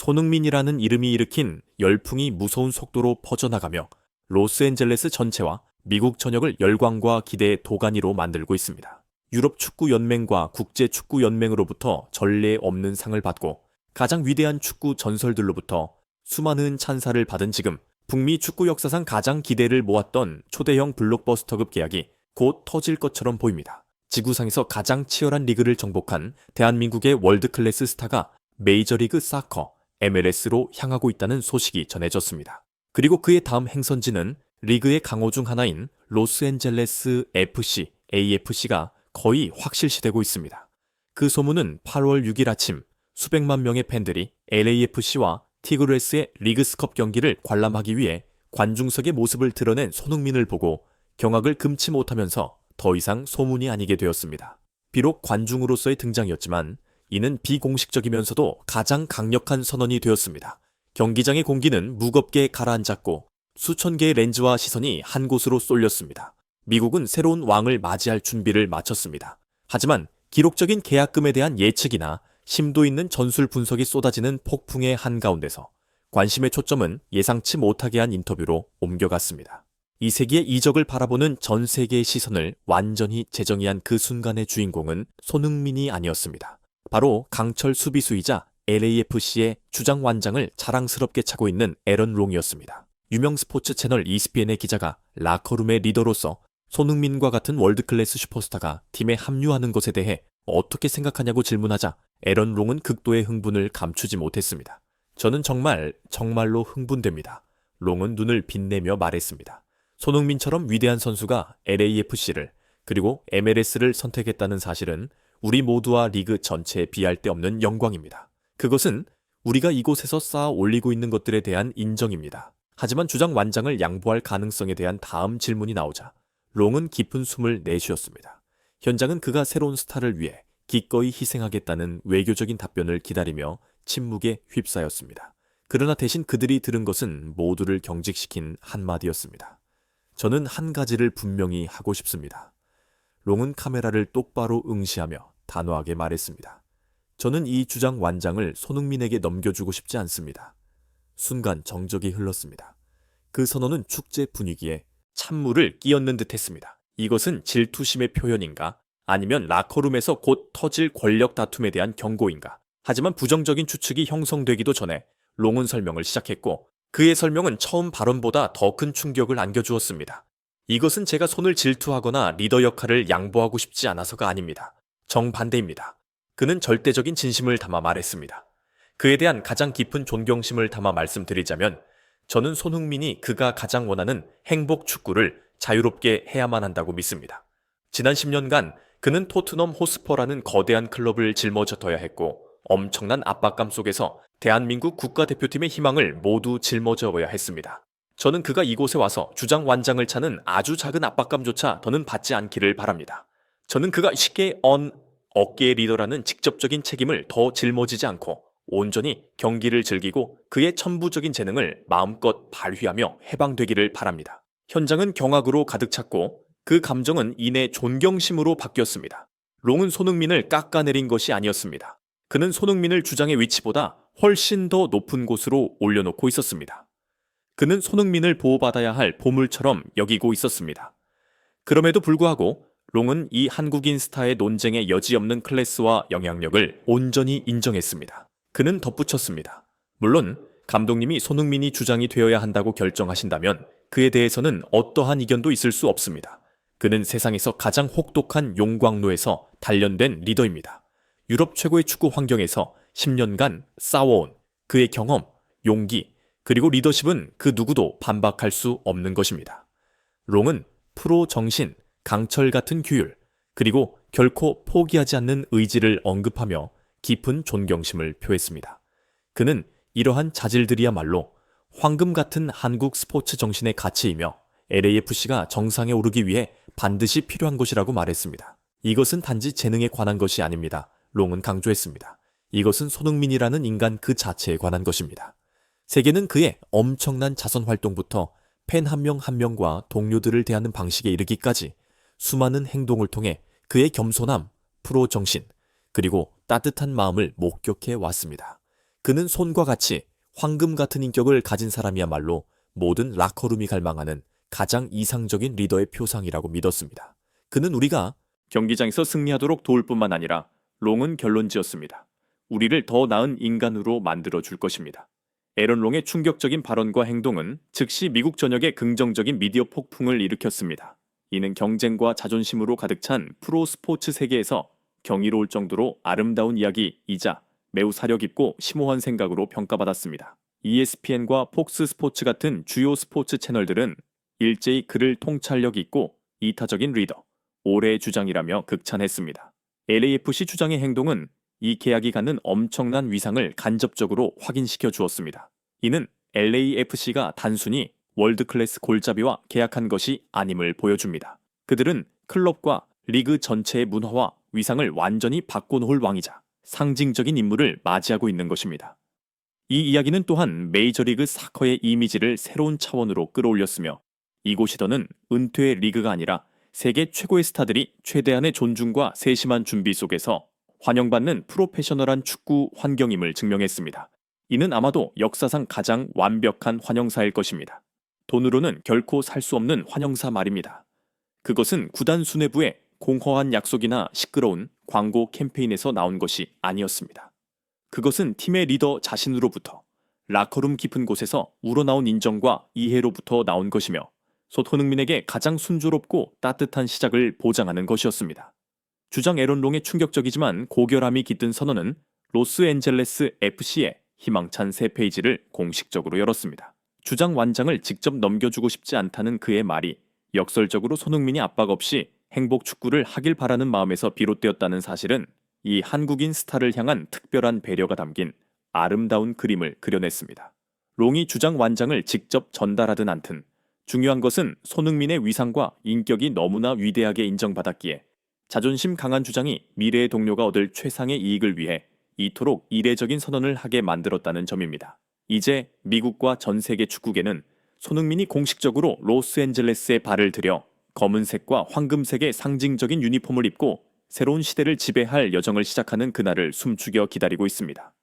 손흥민이라는 이름이 일으킨 열풍이 무서운 속도로 퍼져나가며 로스앤젤레스 전체와 미국 전역을 열광과 기대의 도가니로 만들고 있습니다. 유럽 축구 연맹과 국제 축구 연맹으로부터 전례 없는 상을 받고 가장 위대한 축구 전설들로부터 수많은 찬사를 받은 지금 북미 축구 역사상 가장 기대를 모았던 초대형 블록버스터급 계약이 곧 터질 것처럼 보입니다. 지구상에서 가장 치열한 리그를 정복한 대한민국의 월드클래스 스타가 메이저리그 사커 MLS로 향하고 있다는 소식이 전해졌습니다. 그리고 그의 다음 행선지는 리그의 강호 중 하나인 로스앤젤레스 FC, AFC가 거의 확실시되고 있습니다. 그 소문은 8월 6일 아침 수백만 명의 팬들이 LAFC와 티그레스의 리그스컵 경기를 관람하기 위해 관중석의 모습을 드러낸 손흥민을 보고 경악을 금치 못하면서 더 이상 소문이 아니게 되었습니다. 비록 관중으로서의 등장이었지만 이는 비공식적이면서도 가장 강력한 선언이 되었습니다. 경기장의 공기는 무겁게 가라앉았고 수천 개의 렌즈와 시선이 한 곳으로 쏠렸습니다. 미국은 새로운 왕을 맞이할 준비를 마쳤습니다. 하지만 기록적인 계약금에 대한 예측이나 심도 있는 전술 분석이 쏟아지는 폭풍의 한가운데서 관심의 초점은 예상치 못하게 한 인터뷰로 옮겨갔습니다. 이 세기의 이적을 바라보는 전 세계의 시선을 완전히 재정의한 그 순간의 주인공은 손흥민이 아니었습니다. 바로 강철 수비수이자 LAFC의 주장 완장을 자랑스럽게 차고 있는 에런 롱이었습니다. 유명 스포츠 채널 ESPN의 기자가 라커룸의 리더로서 손흥민과 같은 월드클래스 슈퍼스타가 팀에 합류하는 것에 대해 어떻게 생각하냐고 질문하자 에런 롱은 극도의 흥분을 감추지 못했습니다. 저는 정말로 흥분됩니다. 롱은 눈을 빛내며 말했습니다. 손흥민처럼 위대한 선수가 LAFC를 그리고 MLS를 선택했다는 사실은 우리 모두와 리그 전체에 비할 데 없는 영광입니다. 그것은 우리가 이곳에서 쌓아 올리고 있는 것들에 대한 인정입니다. 하지만 주장 완장을 양보할 가능성에 대한 다음 질문이 나오자 롱은 깊은 숨을 내쉬었습니다. 현장은 그가 새로운 스타를 위해 기꺼이 희생하겠다는 외교적인 답변을 기다리며 침묵에 휩싸였습니다. 그러나 대신 그들이 들은 것은 모두를 경직시킨 한마디였습니다. 저는 한 가지를 분명히 하고 싶습니다. 롱은 카메라를 똑바로 응시하며 단호하게 말했습니다. 저는 이 주장 완장을 손흥민에게 넘겨주고 싶지 않습니다. 순간 정적이 흘렀습니다. 그 선언은 축제 분위기에 찬물을 끼얹는 듯 했습니다. 이것은 질투심의 표현인가? 아니면 라커룸에서 곧 터질 권력 다툼에 대한 경고인가? 하지만 부정적인 추측이 형성되기도 전에 롱은 설명을 시작했고 그의 설명은 처음 발언보다 더 큰 충격을 안겨주었습니다. 이것은 제가 손을 질투하거나 리더 역할을 양보하고 싶지 않아서가 아닙니다. 정반대입니다. 그는 절대적인 진심을 담아 말했습니다. 그에 대한 가장 깊은 존경심을 담아 말씀드리자면 저는 손흥민이 그가 가장 원하는 행복 축구를 자유롭게 해야만 한다고 믿습니다. 지난 10년간 그는 토트넘 호스퍼라는 거대한 클럽을 짊어져둬야 했고 엄청난 압박감 속에서 대한민국 국가대표팀의 희망을 모두 짊어져야 했습니다. 저는 그가 이곳에 와서 주장 완장을 차는 아주 작은 압박감조차 더는 받지 않기를 바랍니다. 저는 그가 쉽게 어깨의 리더라는 직접적인 책임을 더 짊어지지 않고 온전히 경기를 즐기고 그의 천부적인 재능을 마음껏 발휘하며 해방되기를 바랍니다. 현장은 경악으로 가득 찼고 그 감정은 이내 존경심으로 바뀌었습니다. 롱은 손흥민을 깎아내린 것이 아니었습니다. 그는 손흥민을 주장의 위치보다 훨씬 더 높은 곳으로 올려놓고 있었습니다. 그는 손흥민을 보호받아야 할 보물처럼 여기고 있었습니다. 그럼에도 불구하고 롱은 이 한국인 스타의 논쟁에 여지없는 클래스와 영향력을 온전히 인정했습니다. 그는 덧붙였습니다. 물론 감독님이 손흥민이 주장이 되어야 한다고 결정하신다면 그에 대해서는 어떠한 이견도 있을 수 없습니다. 그는 세상에서 가장 혹독한 용광로에서 단련된 리더입니다. 유럽 최고의 축구 환경에서 10년간 싸워온 그의 경험, 용기, 그리고 리더십은 그 누구도 반박할 수 없는 것입니다. 롱은 프로 정신, 강철 같은 규율, 그리고 결코 포기하지 않는 의지를 언급하며 깊은 존경심을 표했습니다. 그는 이러한 자질들이야말로 황금 같은 한국 스포츠 정신의 가치이며 LAFC가 정상에 오르기 위해 반드시 필요한 것이라고 말했습니다. 이것은 단지 재능에 관한 것이 아닙니다. 롱은 강조했습니다. 이것은 손흥민이라는 인간 그 자체에 관한 것입니다. 세계는 그의 엄청난 자선 활동부터 팬 한 명 한 명과 동료들을 대하는 방식에 이르기까지 수많은 행동을 통해 그의 겸손함, 프로 정신, 그리고 따뜻한 마음을 목격해 왔습니다. 그는 손과 같이 황금 같은 인격을 가진 사람이야말로 모든 라커룸이 갈망하는 가장 이상적인 리더의 표상이라고 믿었습니다. 그는 우리가 경기장에서 승리하도록 도울 뿐만 아니라 롱은 결론지었습니다. 우리를 더 나은 인간으로 만들어 줄 것입니다. 에런 롱의 충격적인 발언과 행동은 즉시 미국 전역에 긍정적인 미디어 폭풍을 일으켰습니다. 이는 경쟁과 자존심으로 가득 찬 프로 스포츠 세계에서 경이로울 정도로 아름다운 이야기이자 매우 사려 깊고 심오한 생각으로 평가받았습니다. ESPN과 폭스 스포츠 같은 주요 스포츠 채널들은 일제히 그를 통찰력 있고 이타적인 리더, 올해의 주장이라며 극찬했습니다. LAFC 주장의 행동은 이 계약이 갖는 엄청난 위상을 간접적으로 확인시켜 주었습니다. 이는 LAFC가 단순히 월드클래스 골잡이와 계약한 것이 아님을 보여줍니다. 그들은 클럽과 리그 전체의 문화와 위상을 완전히 바꿔놓을 왕이자 상징적인 인물을 맞이하고 있는 것입니다. 이 이야기는 또한 메이저리그 사커의 이미지를 새로운 차원으로 끌어올렸으며 이곳이더는 은퇴의 리그가 아니라 세계 최고의 스타들이 최대한의 존중과 세심한 준비 속에서 환영받는 프로페셔널한 축구 환경임을 증명했습니다. 이는 아마도 역사상 가장 완벽한 환영사일 것입니다. 돈으로는 결코 살 수 없는 환영사 말입니다. 그것은 구단 수뇌부의 공허한 약속이나 시끄러운 광고 캠페인에서 나온 것이 아니었습니다. 그것은 팀의 리더 자신으로부터 라커룸 깊은 곳에서 우러나온 인정과 이해로부터 나온 것이며 손흥민에게 가장 순조롭고 따뜻한 시작을 보장하는 것이었습니다. 주장 에런 롱의 충격적이지만 고결함이 깃든 선언은 로스앤젤레스 FC의 희망찬 새 페이지를 공식적으로 열었습니다. 주장 완장을 직접 넘겨주고 싶지 않다는 그의 말이 역설적으로 손흥민이 압박 없이 행복 축구를 하길 바라는 마음에서 비롯되었다는 사실은 이 한국인 스타를 향한 특별한 배려가 담긴 아름다운 그림을 그려냈습니다. 롱이 주장 완장을 직접 전달하든 않든 중요한 것은 손흥민의 위상과 인격이 너무나 위대하게 인정받았기에 자존심 강한 주장이 미래의 동료가 얻을 최상의 이익을 위해 이토록 이례적인 선언을 하게 만들었다는 점입니다. 이제 미국과 전 세계 축구계는 손흥민이 공식적으로 로스앤젤레스에 발을 들여 검은색과 황금색의 상징적인 유니폼을 입고 새로운 시대를 지배할 여정을 시작하는 그날을 숨죽여 기다리고 있습니다.